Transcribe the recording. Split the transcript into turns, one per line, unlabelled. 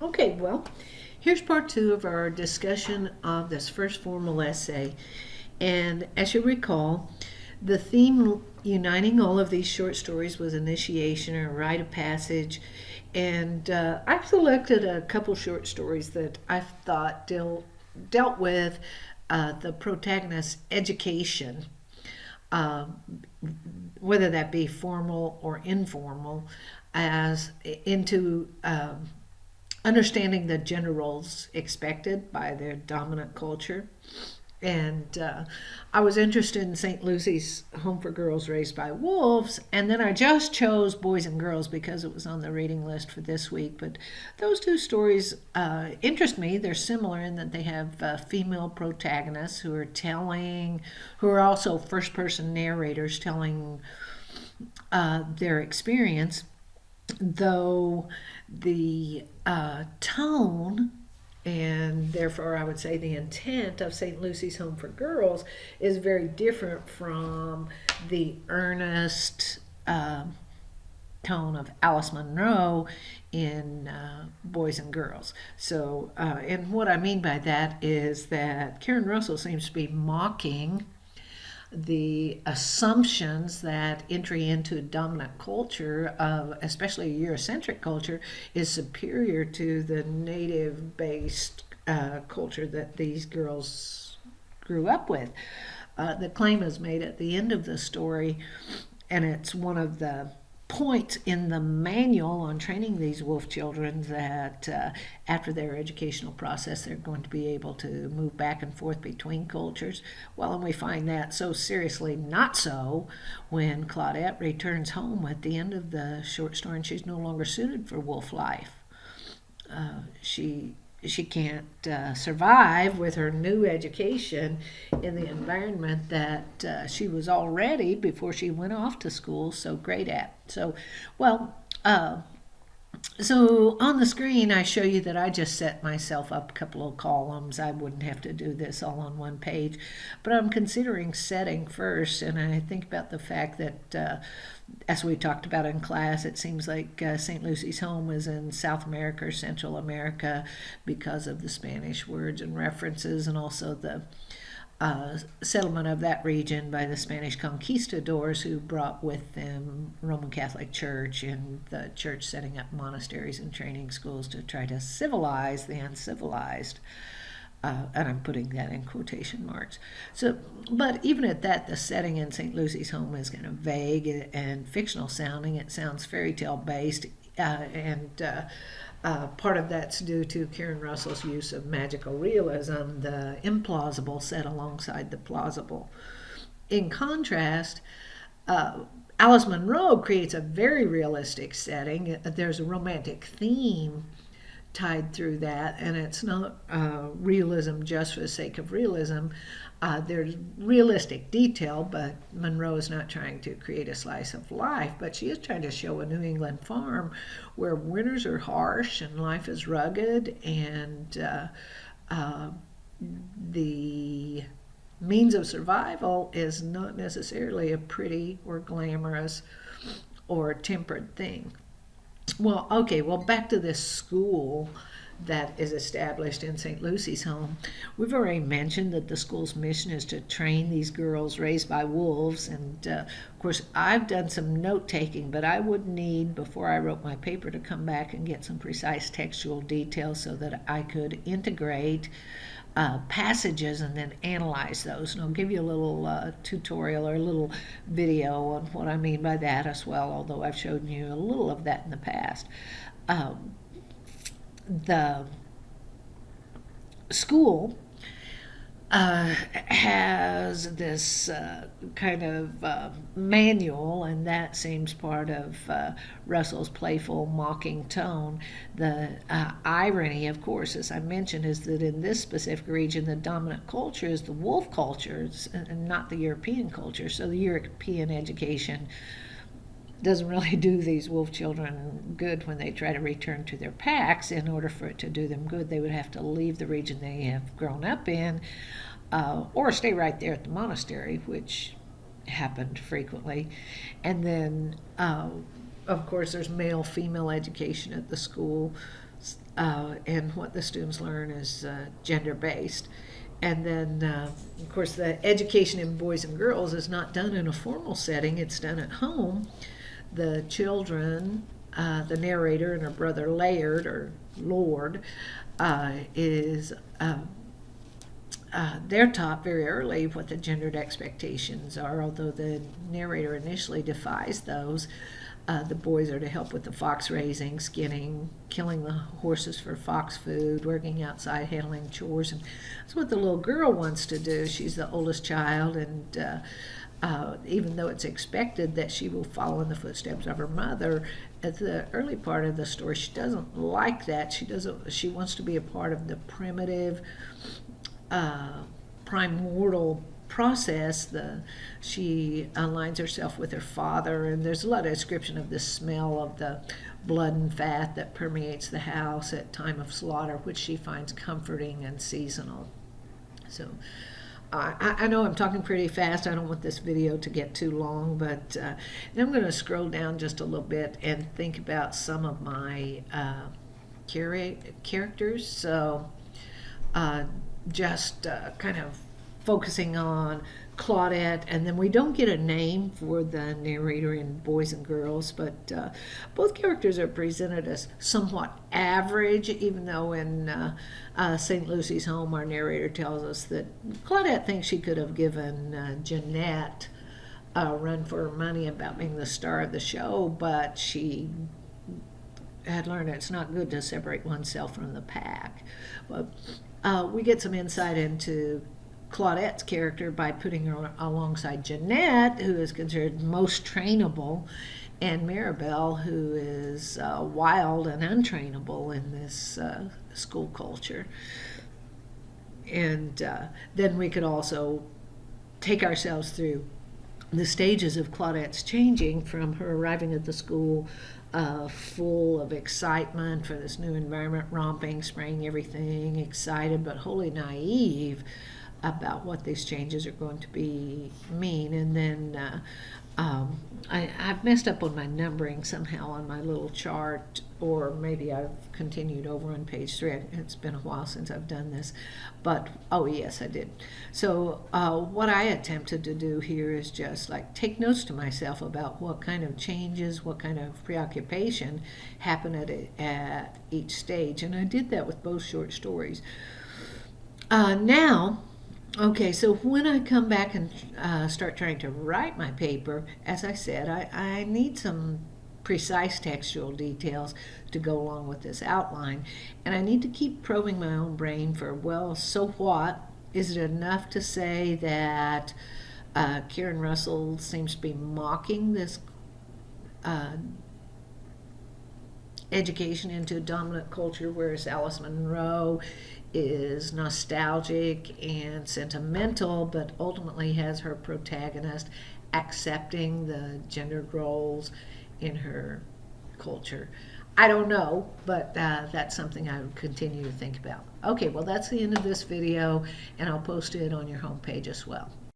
Okay, well, here's part two of our discussion of this first formal essay. And as you recall, the theme uniting all of these short stories was initiation or rite of passage. And I've selected a couple short stories that I thought dealt with the protagonist's education, uh, whether that be formal or informal, as into understanding the gender roles expected by their dominant culture. And I was interested in St. Lucy's Home for Girls Raised by Wolves, and then I just chose Boys and Girls because it was on the reading list for this week. But those two stories interest me. They're similar in that they have female protagonists who are also first person narrators telling their experience, though the tone and therefore I would say the intent of St. Lucy's Home for Girls is very different from the earnest tone of Alice Munro in Boys and Girls. So, and what I mean by that is that Karen Russell seems to be mocking the assumptions that entry into dominant culture, especially a Eurocentric culture, is superior to the native based culture that these girls grew up with. The claim is made at the end of the story, and it's one of the points in the manual on training these wolf children that after their educational process they're going to be able to move back and forth between cultures. Well, and we find that so seriously not so when Claudette returns home at the end of the short story and she's no longer suited for wolf life. She can't survive with her new education in the environment that she was already, before she went off to school, so great at. Well, uh, so on the screen, I show you that I just set myself up a couple of columns. I wouldn't have to do this all on one page, but I'm considering setting first, and I think about the fact that, as we talked about in class, it seems like St. Lucy's Home is in South America or Central America because of the Spanish words and references, and also the settlement of that region by the Spanish conquistadors who brought with them Roman Catholic Church and the church setting up monasteries and training schools to try to civilize the uncivilized. And I'm putting that in quotation marks. So, but even at that, the setting in St. Lucy's Home is kind of vague and fictional sounding. It sounds fairy tale based, and part of that's due to Karen Russell's use of magical realism, the implausible set alongside the plausible. In contrast, uh, Alice Munro creates a very realistic setting. There's a romantic theme tied through that, and it's not realism just for the sake of realism. There's realistic detail, but Munro is not trying to create a slice of life, but she is trying to show a New England farm where winters are harsh and life is rugged, and uh, the means of survival is not necessarily a pretty or glamorous or tempered thing. Well, okay, well, back to this school that is established in St. Lucy's Home. We've already mentioned that the school's mission is to train these girls raised by wolves. And of course, I've done some note taking, but I would need, before I wrote my paper, to come back and get some precise textual details so that I could integrate passages and then analyze those. And I'll give you a little tutorial or a little video on what I mean by that as well, although I've shown you a little of that in the past. Um, the school has this kind of manual, and that seems part of Russell's playful, mocking tone. The irony, of course, as I mentioned, is that in this specific region, the dominant culture is the wolf culture, and not the European culture. So the European education doesn't really do these wolf children good when they try to return to their packs. In order for it to do them good, they would have to leave the region they have grown up in, or stay right there at the monastery, which happened frequently. And then, of course, there's male female education at the school. and what the students learn is gender-based. And then, of course, the education in boys and girls is not done in a formal setting, it's done at home. The children, the narrator and her brother Laird, or Lord, is they're taught very early what the gendered expectations are, although the narrator initially defies those. The boys are to help with the fox raising, skinning, killing the horses for fox food, working outside, handling chores. And that's what the little girl wants to do. She's the oldest child, and even though it's expected that she will follow in the footsteps of her mother, at the early part of the story, she doesn't like that. She wants to be a part of the primitive, primordial process. She aligns herself with her father, and there's a lot of description of the smell of the blood and fat that permeates the house at time of slaughter, which she finds comforting and seasonal. So I know I'm talking pretty fast. I don't want this video to get too long, but I'm going to scroll down just a little bit and think about some of my characters. So just kind of focusing on Claudette, and then we don't get a name for the narrator in Boys and Girls, but both characters are presented as somewhat average, even though in St. Lucy's Home, our narrator tells us that Claudette thinks she could have given Jeanette a run for her money about being the star of the show, but she had learned it's not good to separate oneself from the pack. But we get some insight into Claudette's character by putting her alongside Jeanette, who is considered most trainable, and Maribel, who is wild and untrainable in this school culture. And then we could also take ourselves through the stages of Claudette's changing from her arriving at the school full of excitement for this new environment, romping, spraying everything, excited but wholly naive about what these changes are going to mean. And then I've messed up on my numbering somehow on my little chart, or maybe I've continued over on page 3. It's been a while since I've done this, but oh yes, I did. So what I attempted to do here is just like take notes to myself about what kind of changes, what kind of preoccupation happen at each stage, and I did that with both short stories. Now, okay, so when I come back and start trying to write my paper, as I said, I need some precise textual details to go along with this outline. And I need to keep probing my own brain for, well, so what? Is it enough to say that Karen Russell seems to be mocking this education into a dominant culture, whereas Alice Munro is nostalgic and sentimental, but ultimately has her protagonist accepting the gendered roles in her culture? I don't know, but that's something I would continue to think about. Okay, well, that's the end of this video, and I'll post it on your homepage as well.